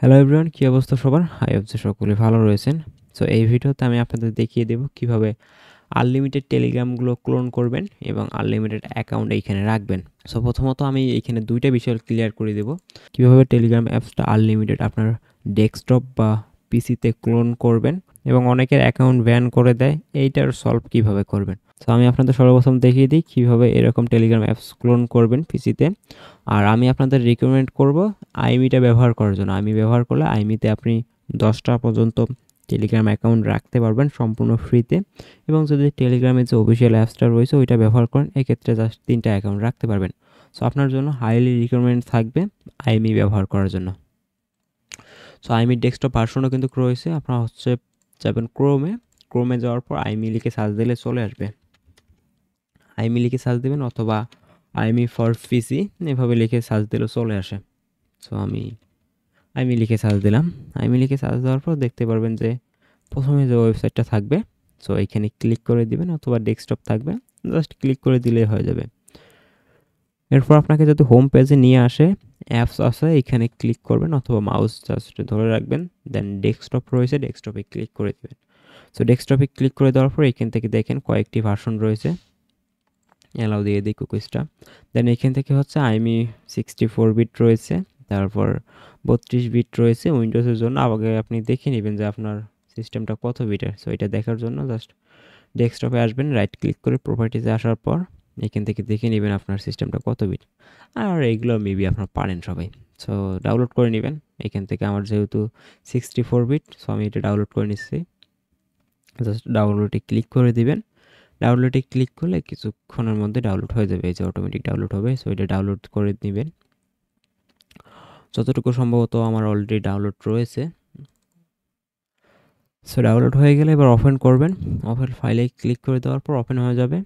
Hello everyone, কি অবস্থা সবার? আই হোপ যে সকলে ভালো রয়েছেন। সো এই ভিডিওতে আমি আপনাদের দেখিয়ে দেব কিভাবে আনলিমিটেড টেলিগ্রামগুলো ক্লোন করবেন এবং আনলিমিটেড অ্যাকাউন্ট এইখানে রাখবেন। সো প্রথমত আমি এইখানে দুইটা বিষয় ক্লিয়ার করে দেব, কিভাবে টেলিগ্রাম অ্যাপসটা আনলিমিটেড আপনার ডেস্কটপ বা পিসিতে ক্লোন করবেন এবং অনেকের অ্যাকাউন্ট ব্যান করে দেয়, এইটার সলভ কিভাবে করবেন। সো আমি আপনাদের সর্বপ্রথম দেখিয়ে দিই কিভাবে এরকম টেলিগ্রাম অ্যাপস ক্লোন করবেন পিসিতে। আর আমি আপনাদের রিকমেন্ড করব আইমিটা ব্যবহার করার জন্য। আইমি ব্যবহার করলে আইমিতে আপনি 10টা পর্যন্ত টেলিগ্রাম অ্যাকাউন্ট রাখতে পারবেন সম্পূর্ণ ফ্রিতে, এবং যদি টেলিগ্রামের যে অফিসিয়াল অ্যাপসটা রয়েছে ওইটা ব্যবহার করেন, এক্ষেত্রে জাস্ট 3টা অ্যাকাউন্ট রাখতে পারবেন। সো আপনার জন্য হাইলি রিকমেন্ড থাকবে আইমি ব্যবহার করার জন্য। সো আইমির ডেস্কটপ ভার্সনও কিন্তু রয়েছে। আপনারা যাবেন ক্রোমে যাওয়ার পর আইমি লিখে সার্চ দিলে চলে আসবে। আইমি লিখে সার্চ দেবেন অথবা আইমি ফর পিসি এভাবে লিখে সার্চ দিলেও চলে আসে। সো আমি লিখে সার্চ দিলাম। আমি লিখে সার্চ দেওয়ার পর দেখতে পারবেন যে প্রথমে যে ওয়েবসাইটটা থাকবে, সো এখানে ক্লিক করে দিবেন অথবা ডেস্কটপ থাকবে, জাস্ট ক্লিক করে দিলেই হয়ে যাবে। এরপর আপনাকে যদি হোম পেজে নিয়ে আসে, অ্যাপস আছে এখানে ক্লিক করবেন অথবা মাউস জাস্ট ধরে রাখবেন, দেন ডেস্কটপ রয়েছে ডেস্কটপে ক্লিক করে দিবেন। সো ডেস্কটপে ক্লিক করে দেওয়ার পর এখান থেকে দেখেন কয়েকটি ভার্সন রয়েছে, অ্যালাউ দিয়ে দিই কুকিজটা। দেন এখান থেকে হচ্ছে আইমি 64 বিট রয়েছে, তারপর 32 বিট রয়েছে উইন্ডোজের জন্য। আগে আপনি দেখে নেবেন যে আপনার সিস্টেমটা কত বিটের। সো এটা দেখার জন্য জাস্ট ডেস্কটপে আসবেন, রাইট ক্লিক করে প্রপার্টিসে আসার পর এখান থেকে দেখে নেবেন আপনার সিস্টেমটা কত বিট। আর এইগুলো মেবি আপনার পারেন সবাই। সো ডাউনলোড করে নেবেন এখান থেকে। আমার যেহেতু 64 বিট, সো আমি এটা ডাউনলোড করে নিচ্ছি। জাস্ট ডাউনলোডে ক্লিক করে দিবেন। ডাউনলোডে ক্লিক করলে কিছুক্ষণের মধ্যে ডাউনলোড হয়ে যাবে, এই যে অটোমেটিক ডাউনলোড হবে। সো এটা ডাউনলোড করে নেবেন। যতটুকু সম্ভবত আমার অলরেডি ডাউনলোড রয়েছে। সো ডাউনলোড হয়ে গেলে এবার ওপেন করবেন। ওপেন ফাইলে ক্লিক করে দেওয়ার পর ওপেন হয়ে যাবে।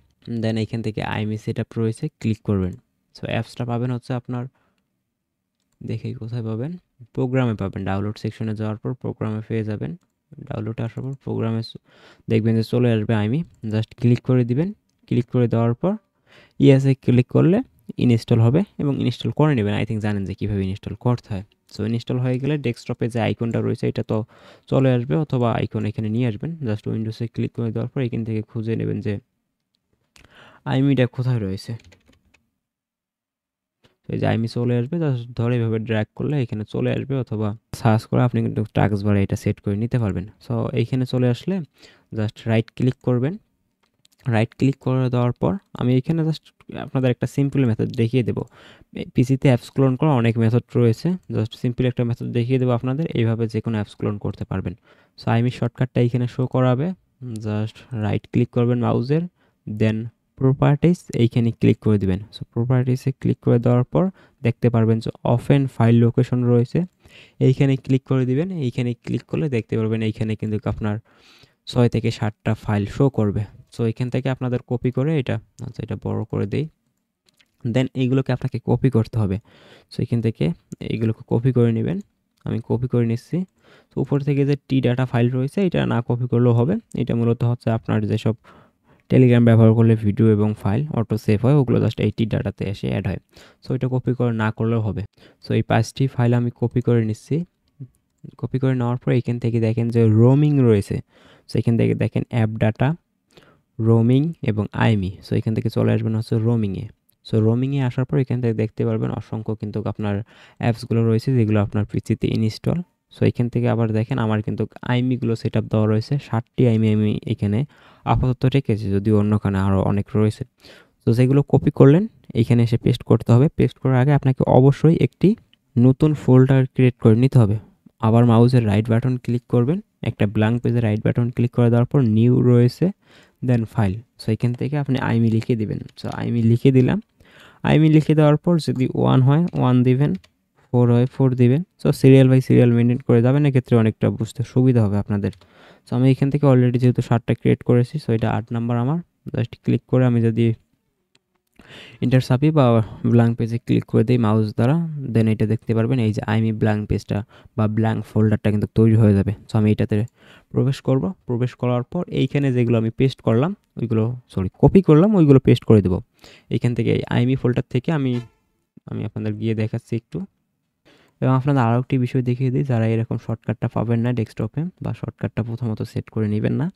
দেন এখান থেকে আইমি সেটআপ রয়েছে, ক্লিক করবেন। সো অ্যাপসটা পাবেন হচ্ছে আপনার, দেখে কোথায় পাবেন, প্রোগ্রামে পাবেন। ডাউনলোড সেকশনে যাওয়ার পর প্রোগ্রামে পেয়ে যাবেন। ডাউনলোডে আসার পর প্রোগ্রামে দেখবেন যে চলে আসবে আইমি, জাস্ট ক্লিক করে দিবেন। ক্লিক করে দেওয়ার পর ইয়েসে ক্লিক করলে ইনস্টল হবে এবং ইনস্টল করে নেবেন। আই থিঙ্ক জানেন যে কীভাবে ইনস্টল করতে হয়। সো ইনস্টল হয়ে গেলে ডেস্কটপে যে আইকনটা রয়েছে এটা তো চলে আসবে, অথবা আইকন এখানে নিয়ে আসবেন। জাস্ট উইন্ডোজে ক্লিক করে দেওয়ার পর এখান থেকে খুঁজে নেবেন যে আইমিটা কোথায় রয়েছে। এই যে আইমি চলে আসবে, জাস্ট ধরে এভাবে ড্র্যাগ করলে এখানে চলে আসবে, অথবা সার্চ করে আপনি কিন্তু টাস্ক বারে এটা সেট করে নিতে পারবেন। সো এইখানে চলে আসলে জাস্ট রাইট ক্লিক করবেন। রাইট ক্লিক করে দেওয়ার পর আমি এখানে জাস্ট আপনাদের একটা সিম্পল মেথড দেখিয়ে দেবো। পিসিতে অ্যাপস ক্লোন করা অনেক মেথড রয়েছে, জাস্ট সিম্পল একটা মেথড দেখিয়ে দেবো আপনাদের, এইভাবে যে কোনো অ্যাপস ক্লোন করতে পারবেন। সো আইমি শর্টকাটটা এখানে শো করাবে। জাস্ট রাইট ক্লিক করবেন মাউসের, দেন প্রপার্টিস এইখানে ক্লিক করে দিবেন। সো প্রপার্টিসে ক্লিক করে দেওয়ার পর দেখতে পারবেন যে অফেন ফাইল লোকেশন রয়েছে, এইখানে ক্লিক করে দিবেন। এইখানে ক্লিক করলে দেখতে পারবেন এইখানে কিন্তু আপনার 6 থেকে 7টা ফাইল শো করবে। সো এখান থেকে আপনাদের কপি করে এটা, আচ্ছা এটা বড় করে দেই, দেন এইগুলোকে আপনাকে কপি করতে হবে। সো এখান থেকে এইগুলোকে কপি করে নেবেন। আমি কপি করে নিচ্ছি। তো উপর থেকে যে টি ডাটা ফাইল রয়েছে এটা না কপি করলেও হবে। এটা মূলত হচ্ছে আপনার যেসব টেলিগ্রাম ব্যবহার করলে ভিডিও এবং ফাইল অটো সেভ হয়, ওগুলো জাস্ট এই টি ডাটাতে এসে অ্যাড হয়। সো এটা কপি করে না করলেও হবে। সো এই 5টি ফাইল আমি কপি করে নিচ্ছি। কপি করে নেওয়ার পর এখান থেকে দেখেন যে রোমিং রয়েছে। সো এখান থেকে দেখেন অ্যাপ ডাটা, রোমিং এবং আইমি। সো এখান থেকে চলে আসবেন হচ্ছে রোমিংয়ে। সো রোমিংয়ে আসার পর এখান থেকে দেখতে পারবেন অসংখ্য কিন্তু আপনার অ্যাপসগুলো রয়েছে যেগুলো আপনার পিসিতে ইনস্টল। সো এখান থেকে আবার দেখেন আমার কিন্তু আইমিগুলো সেট আপ দেওয়া রয়েছে। 7টি আইমি আমি এখানে আপাতত রেখেছি, যদিও অন্যখানে আরও অনেক রয়েছে। তো যেগুলো কপি করলেন এইখানে এসে পেস্ট করতে হবে। পেস্ট করার আগে আপনাকে অবশ্যই একটি নতুন ফোল্ডার ক্রিয়েট করে নিতে হবে। আবার মাউসের রাইট বাটন ক্লিক করবেন, একটা ব্ল্যাঙ্ক পেজে রাইট বাটন ক্লিক করে দেওয়ার পর নিউ রয়েছে, দেন ফাইল। সো এখান থেকে আপনি আইমি লিখে দিবেন। সো আইমি লিখে দিলাম। আইমি লিখে দেওয়ার পর যদি 1 হয় 1 দিবেন, 4 হয় 4 দিবেন। So serial by serial maintain করে যাবেন, এক্ষেত্রে অনেকটা বুঝতে সুবিধা হবে আপনাদের। সো আমি এখান থেকে অলরেডি যেহেতু 7টা ক্রিয়েট করেছি, সো এটা 8 নাম্বার আমার। জাস্ট ক্লিক করে আমি যদি এন্টার চাপি বা ব্ল্যাঙ্ক পেজে ক্লিক করে দিই মাউস দ্বারা, দেন এটা দেখতে পারবেন এই যে আইমি ব্ল্যাঙ্ক পেজটা বা ব্ল্যাঙ্ক ফোল্ডারটা কিন্তু তৈরি হয়ে যাবে। সো আমি এটাতে প্রবেশ করব। প্রবেশ করার পর এইখানে যেগুলো আমি পেস্ট করলাম ওইগুলো, কপি করলাম ওইগুলো পেস্ট করে দেবো। এইখান থেকে এই আইমি ফোল্ডার থেকে আমি আপনাদের গিয়ে দেখাচ্ছি একটু। এবং আপনাদের আরও একটি বিষয় দেখিয়ে দিই, যারা এরকম শর্টকাটটা পাবেন না ডেস্কটপে বা শর্টকাটটা প্রথমত সেট করে নেবেন না,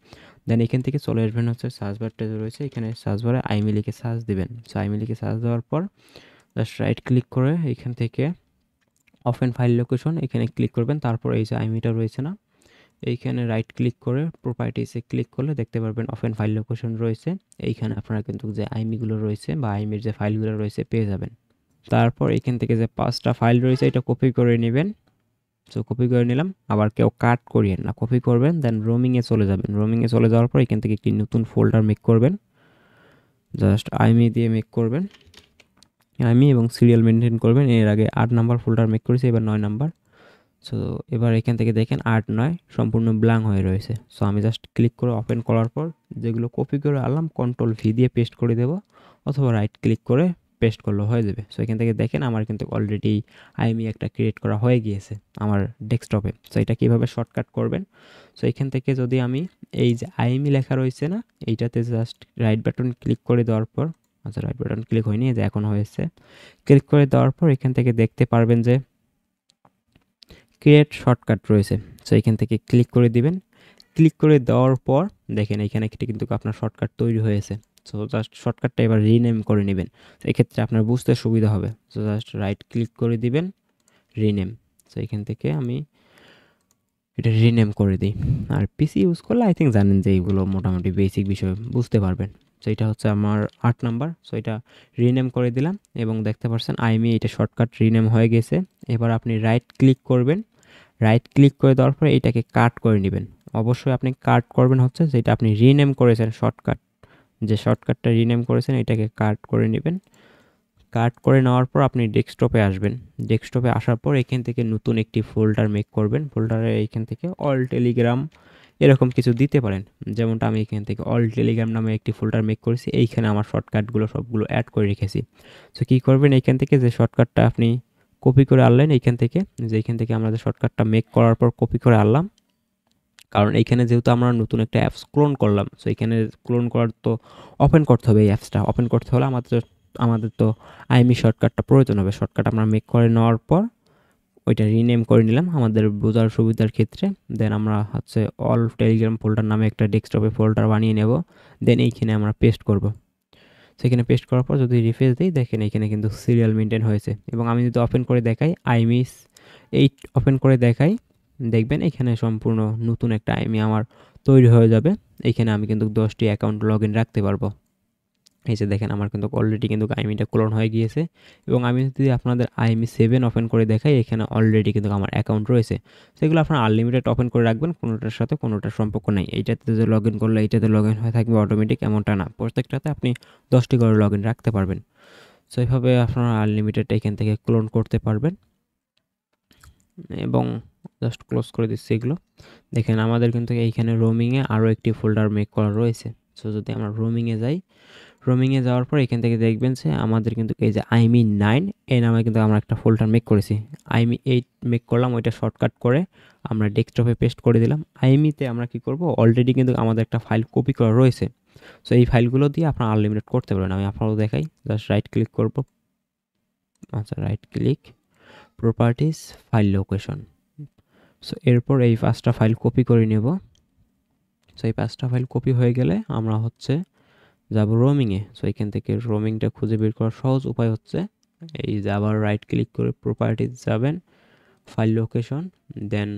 দেন এখান থেকে চলে আসবেন হচ্ছে সার্চ বারটা যে রয়েছে, এখানে সার্চ বারে আইমি লিখে সার্চ দিবেন। সো আইমি লিখে সার্চ দেওয়ার পর জাস্ট রাইট ক্লিক করে এখান থেকে ওপেন ফাইল লোকেশন এখানে ক্লিক করবেন। তারপর এই যে আইমিটা রয়েছে না, এইখানে রাইট ক্লিক করে প্রপার্টিসে ক্লিক করলে দেখতে পারবেন ওপেন ফাইল লোকেশন রয়েছে। এইখানে আপনারা কিন্তু যে আইমিগুলো রয়েছে বা আইমির যে ফাইলগুলো রয়েছে পেয়ে যাবেন। তারপর এখান থেকে যে 5টা ফাইল রয়েছে এটা কপি করে নেবেন। সো কপি করে নিলাম, আবার কেউ কাট করিয়েন না, কপি করবেন, দেন রোমিংয়ে চলে যাবেন। রোমিংয়ে চলে যাওয়ার পর এখান থেকে একটি নতুন ফোল্ডার মেক করবেন, জাস্ট আইমি দিয়ে মেক করবেন, আইমি এবং সিরিয়াল মেনটেন করবেন। এর আগে 8 নাম্বার ফোল্ডার মেক করেছি, এবার 9 নাম্বার। সো এবার এখান থেকে দেখেন 8 9 সম্পূর্ণ ব্ল্যাঙ্ক হয়ে রয়েছে। সো আমি জাস্ট ক্লিক করে ওপেন করার পর যেগুলো কপি করে আনলাম কন্ট্রোল ভি দিয়ে পেস্ট করে দেব, অথবা রাইট ক্লিক করে পেস্ট করলেও হয়ে যাবে। সো এখান থেকে দেখেন আমার কিন্তু অলরেডি আইমি একটা ক্রিয়েট করা হয়ে গিয়েছে আমার ডেস্কটপে। সো এটা কীভাবে শর্টকাট করবেন, সো এখান থেকে যদি আমি এই যে আইমি লেখা রয়েছে না, এইটাতে জাস্ট রাইট বাটন ক্লিক করে দেওয়ার পর, আচ্ছা রাইট বাটন ক্লিক হয়নি, যে এখন হয়েছে, ক্লিক করে দেওয়ার পর এখান থেকে দেখতে পারবেন যে ক্রিয়েট শর্টকাট রয়েছে। সো এখান থেকে ক্লিক করে দিবেন। ক্লিক করে দেওয়ার পর দেখেন এখানে একটি কিন্তু আপনার শর্টকাট তৈরি হয়েছে। সো জাস্ট শর্টকাটটা এবার রিনেম করে নেবেন, এক্ষেত্রে আপনার বুঝতে সুবিধা হবে। সো জাস্ট রাইট ক্লিক করে দিবেন, রিনেম। সো এখান থেকে আমি এটা রিনেম করে দিই। আর পিসি ইউজ করলে আই থিঙ্ক জানেন যে এইগুলো মোটামুটি বেসিক বিষয় বুঝতে পারবেন। সো এটা হচ্ছে আমার 8 নাম্বার। সো এটা রিনেম করে দিলাম এবং দেখতে পাচ্ছেন আইমি এটা শর্টকাট রিনেম হয়ে গেছে। এবার আপনি রাইট ক্লিক করবেন, রাইট ক্লিক করে দেওয়ার পরে এটাকে কাট করে নেবেন। অবশ্যই আপনি কাট করবেন হচ্ছে যেটা আপনি রিনেম করেছেন শর্টকাট, যে শর্টকাটটা রিনেম করেছেন এটাকে কাট করে নেবেন। কাট করে নেওয়ার পর আপনি ডেস্কটপে আসবেন। ডেস্কটপে আসার পর এখান থেকে নতুন একটি ফোল্ডার মেক করবেন। ফোল্ডারে এইখান থেকে অল টেলিগ্রাম এরকম কিছু দিতে পারেন, যেমনটা আমি এখান থেকে অল টেলিগ্রাম নামে একটি ফোল্ডার মেক করেছি। এইখানে আমার শর্টকাটগুলো সবগুলো অ্যাড করে রেখেছি। সো কী করবেন, এইখান থেকে যে শর্টকাটটা আপনি কপি করে আনলেন, এইখান থেকে যে এইখান থেকে আমরা যে শর্টকাটটা মেক করার পর কপি করে আনলাম, কারণ এইখানে যেহেতু আমরা নতুন একটা অ্যাপস ক্লোন করলাম, সো এখানে ক্লোন করার তো ওপেন করতে হবে। এই অ্যাপসটা ওপেন করতে হলে আমাদের তো আইমি শর্টকাটটা প্রয়োজন হবে। শর্টকাট আমরা মেক করে নেওয়ার পর ওইটা রিনেম করে নিলাম আমাদের বোঝার সুবিধার ক্ষেত্রে। দেন আমরা হচ্ছে অল টেলিগ্রাম ফোল্ডার নামে একটা ডেস্কটপে ফোল্ডার বানিয়ে নেব। দেন এইখানে আমরা পেস্ট করব। সেখানে পেস্ট করার পর যদি রিফ্রেশ দিই, দেখেন এখানে কিন্তু সিরিয়াল মেনটেন হয়েছে। এবং আমি যদি ওপেন করে দেখাই, আইমিস 8 ওপেন করে দেখাই, দেখবেন এখানে সম্পূর্ণ নতুন একটা আইমি আমার তৈরি হয়ে যাবে। এইখানে আমি কিন্তু 10টি অ্যাকাউন্ট লগ ইন রাখতে পারবো। এই যে দেখেন আমার কিন্তু অলরেডি কিন্তু আইমিটা ক্লোন হয়ে গিয়েছে। এবং আমি যদি আপনাদের আইমি 7 ওপেন করে দেখাই, এখানে অলরেডি কিন্তু আমার অ্যাকাউন্ট রয়েছে। সেগুলো আপনার আনলিমিটেড ওপেন করে রাখবেন, কোনোটার সাথে কোনোটার সম্পর্ক নেই। এইটাতে যে লগ ইন করলে এইটাতে লগ ইন হয়ে থাকবে অটোমেটিক, এমনটা না, প্রত্যেকটাতে আপনি 10টি করে লগ ইন রাখতে পারবেন। সো এইভাবে আপনারা আনলিমিটেড এখান থেকে ক্লোন করতে পারবেন। এবং জাস্ট ক্লোজ করে দিচ্ছি এগুলো। দেখেন আমাদের কিন্তু এইখানে রোমিংয়ে আরও একটি ফোল্ডার মেক করা রয়েছে। সো যদি আমরা রোমিংয়ে যাই, রোমিংয়ে যাওয়ার পর এখান থেকে দেখবেন যে আমাদের কিন্তু এই যে আইমি 9 এই নামে কিন্তু আমরা একটা ফোল্ডার মেক করেছি। আইমি 8 মেক করলাম, ওইটা শর্টকাট করে আমরা ডেস্কটপে পেস্ট করে দিলাম। আইমিতে আমরা কি করব, অলরেডি কিন্তু আমাদের একটা ফাইল কপি করা রয়েছে। সো এই ফাইলগুলো দিয়ে আপনারা আনলিমিটেড করতে পারেন। আমি আপনারাও দেখাই, জাস্ট রাইট ক্লিক করব, আচ্ছা right click, properties, file location. So এরপর এই 5টা ফাইল কপি করে নেব। সো এই 5টা ফাইল কপি হয়ে গেলে আমরা হচ্ছে যাব রোমিংয়ে। সো এখান থেকে রোমিংটা খুঁজে বের করার সহজ উপায় হচ্ছে এই যে আবার রাইট ক্লিক করে প্রপার্টিজ যাবেন, ফাইল লোকেশন, দেন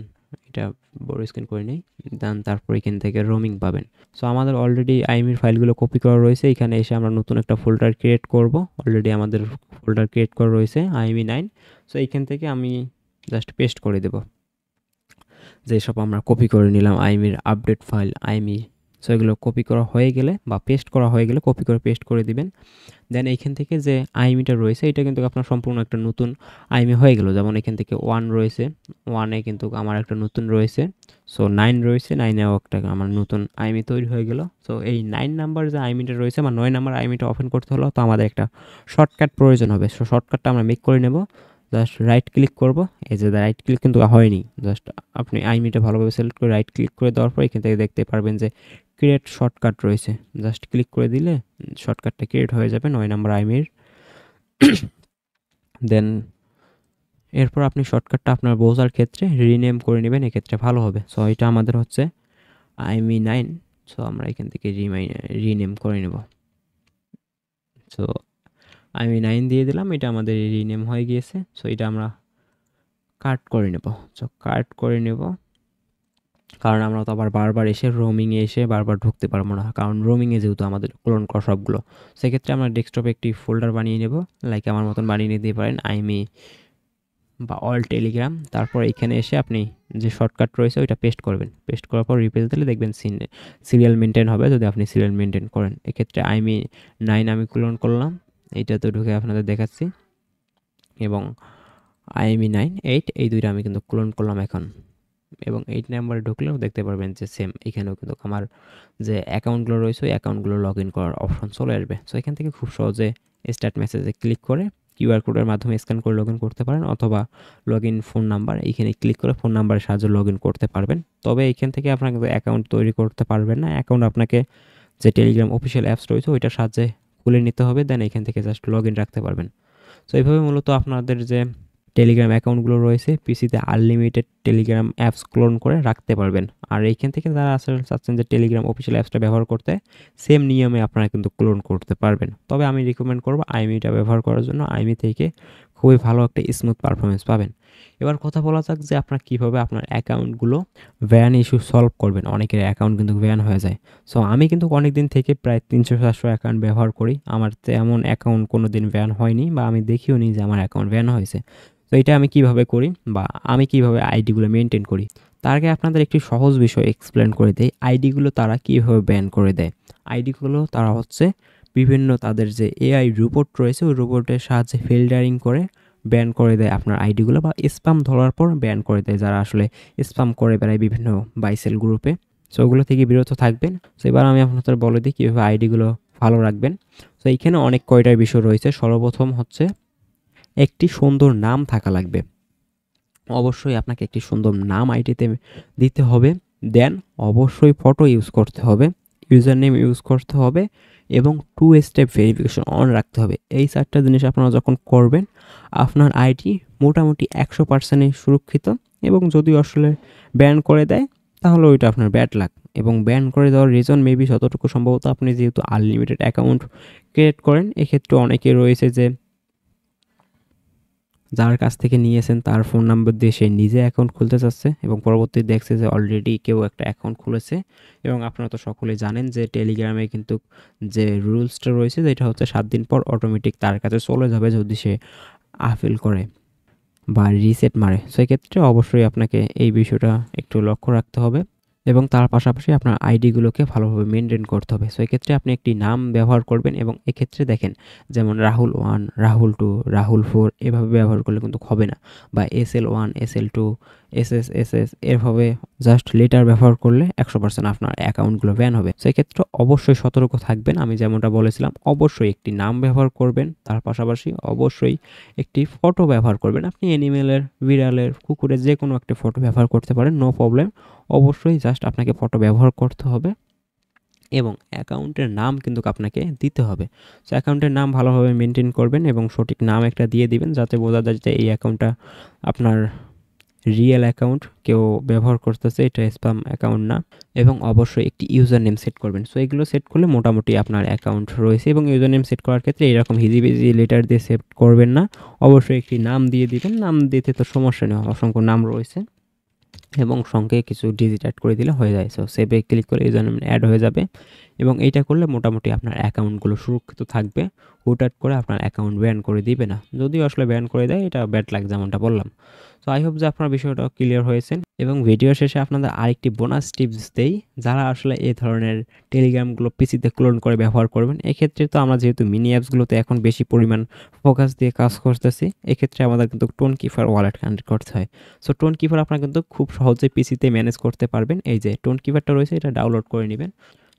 এটা বড় স্ক্রিন করে নেই, দেন তারপর এখান থেকে রোমিং পাবেন। সো আমাদের অলরেডি আইমির ফাইলগুলো কপি করা রয়েছে। এখানে এসে আমরা নতুন একটা ফোল্ডার ক্রিয়েট করব। অলরেডি আমাদের ফোল্ডার ক্রিয়েট করা রয়েছে আইমি 9। সো এইখান থেকে আমি জাস্ট পেস্ট করে দেব যেসব আমরা কপি করে নিলাম আইমির আপডেট ফাইল আইমি। সো এগুলো কপি করা হয়ে গেলে বা পেস্ট করা হয়ে গেলে কপি করে পেস্ট করে দিবেন। দেন এইখান থেকে যে আইমিটা রয়েছে এটা কিন্তু আপনার সম্পূর্ণ একটা নতুন আইমি হয়ে গেল। যেমন এখান থেকে 1 রয়েছে, 1-এ কিন্তু আমার একটা নতুন রয়েছে। সো 9 রয়েছে, 9-এও একটা আমার নতুন আইমি তৈরি হয়ে গেল। সো এই 9 নাম্বার যে আইমিটা রয়েছে বা 9 নাম্বার আইমিটা ওপেন করতে হলো, তো আমাদের একটা শর্টকাট প্রয়োজন হবে। সো শর্টকাটটা আমরা মেক করে নেব। জাস্ট রাইট ক্লিক করব, এই যে রাইট ক্লিক কিন্তু হয়নি, জাস্ট আপনি আইমিটা ভালোভাবে সিলেক্ট করে রাইট ক্লিক করে দেওয়ার পর এখান থেকে দেখতে পারবেন যে ক্রিয়েট শর্টকাট রয়েছে। জাস্ট ক্লিক করে দিলে শর্টকাটটা ক্রিয়েট হয়ে যাবে 9 নাম্বার আইমির। দেন এরপর আপনি শর্টকাটটা আপনার ব্রাউজার ক্ষেত্রে রিনেম করে নেবেন, এক্ষেত্রে ভালো হবে। সো এটা আমাদের হচ্ছে IME9। সো আমরা এখান থেকে রিনেম করে নেব। সো IME9 দিয়ে দিলাম, এটা আমাদের রিনেম হয়ে গিয়েছে। সো এটা আমরা কাট করে নেব। সো কাট করে নেব, কারণ আমরা তো আবার বারবার এসে রোমিংয়ে এসে বারবার ঢুকতে পারবো না, কারণ রোমিংয়ে যেহেতু আমাদের ক্লোন করা সবগুলো। সেক্ষেত্রে আমরা ডেস্কটপে একটি ফোল্ডার বানিয়ে নেব, লাইক আমার মতন বানিয়ে নিতে পারেন IME বা অল টেলিগ্রাম। তারপর এখানে এসে আপনি যে শর্টকাট রয়েছে ওইটা পেস্ট করবেন, পেস্ট করার পর রিপ্লেস দিলে দেখবেন সিরিয়াল মেনটেন হবে, যদি আপনি সিরিয়াল মেনটেন করেন। এক্ষেত্রে IME9 আমি ক্লোন করলাম, এইটাতে ঢুকে আপনাদের দেখাচ্ছি, এবং IME9 8 এই দুইটা আমি কিন্তু ক্লোন করলাম এখন। এবং 8 নাম্বারে ঢুকলেও দেখতে পারবেন যে সেম এখানেও কিন্তু আমার যে অ্যাকাউন্টগুলো রয়েছে ওই অ্যাকাউন্টগুলো লগ ইন করার অপশন চলে আসবে। সো এখান থেকে খুব সহজে স্টার্ট মেসেজে ক্লিক করে কিউআর কোডের মাধ্যমে স্ক্যান করে লগ ইন করতে পারেন, অথবা লগ ইন ফোন নাম্বার এইখানে ক্লিক করে ফোন নাম্বারের সাহায্যে লগ ইন করতে পারবেন। তবে এইখান থেকে আপনাকে অ্যাকাউন্ট তৈরি করতে পারবেন না, অ্যাকাউন্ট আপনাকে যে টেলিগ্রাম অফিসিয়াল অ্যাপস রয়েছে ওইটার সাহায্যে খুলে নিতে হবে, দেন এখান থেকে জাস্ট লগ ইন রাখতে পারবেন। সো এইভাবে মূলত আপনাদের যে টেলিগ্রাম অ্যাকাউন্টগুলো রয়েছে পিসিতে আনলিমিটেড টেলিগ্রাম অ্যাপস ক্লোন করে রাখতে পারবেন। আর এইখান থেকে যারা আসলে চাচ্ছেন যে টেলিগ্রাম অফিসিয়াল অ্যাপসটা ব্যবহার করতে, সেম নিয়মে আপনারা কিন্তু ক্লোন করতে পারবেন। তবে আমি রিকমেন্ড করবো আইমিটা ব্যবহার করার জন্য, আইমি থেকে খুবই ভালো একটা স্মুথ পারফরমেন্স পাবেন। এবার কথা বলা যাক যে আপনার কীভাবে আপনার অ্যাকাউন্টগুলো ভ্যান ইস্যু সলভ করবেন। অনেকের অ্যাকাউন্ট কিন্তু ভ্যান হয়ে যায়। সো আমি কিন্তু অনেক দিন থেকে প্রায় 300-400 অ্যাকাউন্ট ব্যবহার করি, আমার তেমন অ্যাকাউন্ট কোনো দিন ভ্যান হয়নি, বা আমি দেখিও নি যে আমার অ্যাকাউন্ট ভ্যান হয়েছে। তো এটা আমি কিভাবে করি বা আমি কিভাবে আইডিগুলো মেনটেন করি, তার আগে আপনাদের একটি সহজ বিষয় এক্সপ্লেন করে দেই। আইডিগুলো তারা কিভাবে ব্যান করে দেয়। আইডিগুলো তারা হচ্ছে বিভিন্ন তাদের যে এআই রোবট রয়েছে ওই রোবটের সাহায্যে ফিল্টারিং করে ব্যান করে দেয় আপনার আইডিগুলো, বা স্প্যাম ধরার পর ব্যান করে দেয়, যারা আসলে স্প্যাম করে বেড়ায় বিভিন্ন বাইসেল গ্রুপে। সো ওগুলো থেকে বিরত থাকবেন। সো এবার আমি আপনাদের বলে দিই কীভাবে আইডিগুলো ভালো রাখবেন। তো এইখানে অনেক কয়টার বিষয় রয়েছে। সর্বপ্রথম হচ্ছে একটি সুন্দর নাম থাকা লাগবে। অবশ্যই আপনাকে একটি সুন্দর নাম আইডিতে দিতে হবে। দেন অবশ্যই ফটো ইউজ করতে হবে, ইউজার নেম ইউজ করতে হবে, এবং 2 স্টেপ ভেরিফিকেশন অন রাখতে হবে। এই 4টা জিনিস আপনারা যখন করবেন আপনার আইডি মোটামুটি 100% সুরক্ষিত। এবং যদি আসলে ব্যান করে দেয় তাহলে ওইটা আপনার ব্যাড লাক। এবং ব্যান করে দেওয়ার রিজন মেবি যতটুকু সম্ভবত আপনি যেহেতু আনলিমিটেড অ্যাকাউন্ট ক্রিয়েট করেন, এক্ষেত্রে অনেকে রয়েছে যে যার কাছ থেকে নিয়েছেন তার ফোন নাম্বার দিয়ে সে নিজে অ্যাকাউন্ট খুলতে চাচ্ছে, এবং পরবর্তীতে দেখছে যে অলরেডি কেউ একটা অ্যাকাউন্ট খুলেছে। এবং আপনারা তো সকলেই জানেন যে টেলিগ্রামে কিন্তু যে রুলসটা রয়েছে যেটা হচ্ছে 7 দিন পর অটোমেটিক তার কাছে চলে যাবে যদি সে আপিল করে বা রিসেট মারে। সেক্ষেত্রে অবশ্যই আপনাকে এই বিষয়টা একটু লক্ষ্য রাখতে হবে, এবং তার পাশাপাশি আপনার আইডিগুলোকে ভালোভাবে মেনটেন করতে হবে। সো এক্ষেত্রে আপনি একটি নাম ব্যবহার করবেন, এবং এক্ষেত্রে দেখেন যেমন রাহুল 1, রাহুল 2, রাহুল 4 এভাবে ব্যবহার করলে কিন্তু হবে না, বা SL1, SL2, SS এভাবে জাস্ট লেটার ব্যবহার করলে 100% আপনার অ্যাকাউন্টগুলো ব্যান হবে। সেক্ষেত্রে অবশ্যই সতর্ক থাকবেন। আমি যেমনটা বলেছিলাম অবশ্যই একটি নাম ব্যবহার করবেন, তার পাশাপাশি অবশ্যই একটি ফটো ব্যবহার করবেন। আপনি অ্যানিমেলের, বিড়ালের, কুকুরের যে কোনো একটা ফটো ব্যবহার করতে পারেন, নো প্রবলেম। অবশ্যই জাস্ট আপনাকে ফটো ব্যবহার করতে হবে, এবং অ্যাকাউন্টের নাম কিন্তু আপনাকে দিতে হবে। সো অ্যাকাউন্টের নাম ভালোভাবে মেনটেন করবেন, এবং সঠিক নাম একটা দিয়ে দিবেন যাতে বোঝা যায় যে এই অ্যাকাউন্টটা আপনার রিয়েল অ্যাকাউন্ট, কেউ ব্যবহার করতেছে, এটা স্প্যাম অ্যাকাউন্ট না। এবং অবশ্যই একটি ইউজার নেম সেট করবেন। সো এগুলো সেট করলে মোটামুটি আপনার অ্যাকাউন্ট রয়েছে। এবং ইউজার নেম সেট করার ক্ষেত্রে এরকম হিজিবিজি লেটার দিয়ে সেট করবেন না, অবশ্যই একটি নাম দিয়ে দিবেন। নাম দিতে তো সমস্যা নেই, অসংখ্য নাম রয়েছে, এবং সঙ্গে কিছু ডিজিট অ্যাড করে দিলে হয়ে যায়। সো সেভে ক্লিক করে ইউজার নেম অ্যাড হয়ে যাবে, এবং এইটা করলে মোটামুটি আপনার অ্যাকাউন্টগুলো সুরক্ষিত থাকবে। হুটহাট করে আপনার অ্যাকাউন্ট ব্যান করে দিবে না, যদিও আসলে ব্যান করে দেয় এটা ব্যাড লাগ, যেমনটা বললাম। সো আই হোপ যে আপনার বিষয়টা ক্লিয়ার হয়েছেন। এবং ভিডিও শেষে আপনাদের আরেকটি বোনাস টিপস দেই, যারা আসলে এই ধরনের টেলিগ্রামগুলো পিসিতে ক্লোন করে ব্যবহার করবেন। এক্ষেত্রে তো আমরা যেহেতু মিনি অ্যাপসগুলোতে এখন বেশি পরিমাণ ফোকাস দিয়ে কাজ করতেছি, এক্ষেত্রে আমাদের কিন্তু টোন কিপার ওয়ালেট কানেক্ট করতে হয়। সো টোন কিপার আপনারা কিন্তু খুব সহজে পিসিতে ম্যানেজ করতে পারবেন। এই যে টোন কিপারটা রয়েছে এটা ডাউনলোড করে নেবেন।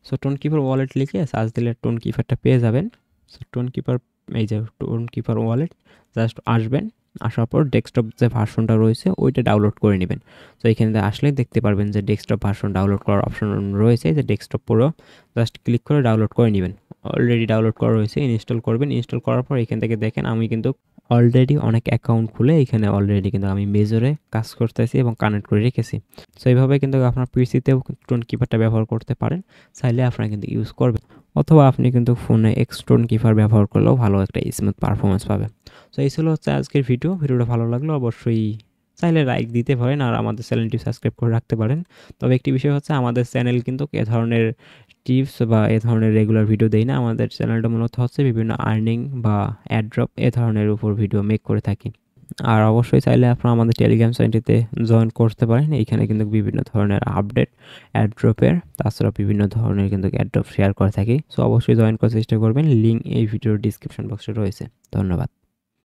সো টোন কিপার ওয়ালেট লিখে সার্চ দিলে টোন কিপারটা পেয়ে যাবেন। সো টোন কিপার, এই যে টোন কিপার ওয়ালেট, জাস্ট আসবেন, আসার পর ডেস্কটপ যে ভার্সনটা রয়েছে ওইটা ডাউনলোড করে নেবেন। তো এখানে আসলে দেখতে পারবেন যে ডেস্কটপ ভার্সন ডাউনলোড করার অপশন রয়েছে, যে ডেস্কটপ পুরো জাস্ট ক্লিক করে ডাউনলোড করে নেবেন। অলরেডি ডাউনলোড করা রয়েছে, ইনস্টল করবেন। ইনস্টল করার পর এখান থেকে দেখেন আমি কিন্তু অলরেডি অনেক অ্যাকাউন্ট খুলে এখানে অলরেডি কিন্তু আমি মেজরে কাজ করতেছি এবং কানেক্ট করে রেখেছি। সো এইভাবে কিন্তু আপনার পিসিতেও টোন কিপারটা ব্যবহার করতে পারেন, চাইলে আপনারা কিন্তু ইউজ করবেন, অথবা আপনি কিন্তু ফোনে এক্সটোন কিপার ব্যবহার করলেও ভালো একটা স্মুথ পারফরমেন্স পাবেন। সো এই ছিল হচ্ছে আজকের ভিডিওটা ভালো লাগলো অবশ্যই চাইলে লাইক দিতে পারেন আর আমাদের চ্যানেলটি সাবস্ক্রাইব করে রাখতে পারেন। তবে একটি বিষয় হচ্ছে আমাদের চ্যানেল কিন্তু এ ধরনের টিপস বা এ ধরনের রেগুলার ভিডিও দেই না। আমাদের চ্যানেলটা মূলত হচ্ছে বিভিন্ন আর্নিং বা অ্যাড্রপ এ ধরনের উপর ভিডিও মেক করে থাকি। আর অবশ্যই চাইলে আপনারা আমাদের টেলিগ্রাম চ্যানেলটিতে জয়েন করতে পারেন। এইখানে কিন্তু বিভিন্ন ধরনের আপডেট অ্যাড্রপের, তাছাড়া বিভিন্ন ধরনের কিন্তু অ্যাড্রপ শেয়ার করে থাকি। সো অবশ্যই জয়েন করার চেষ্টা করবেন। লিঙ্ক এই ভিডিওর ডিসক্রিপশন বক্সে রয়েছে। ধন্যবাদ।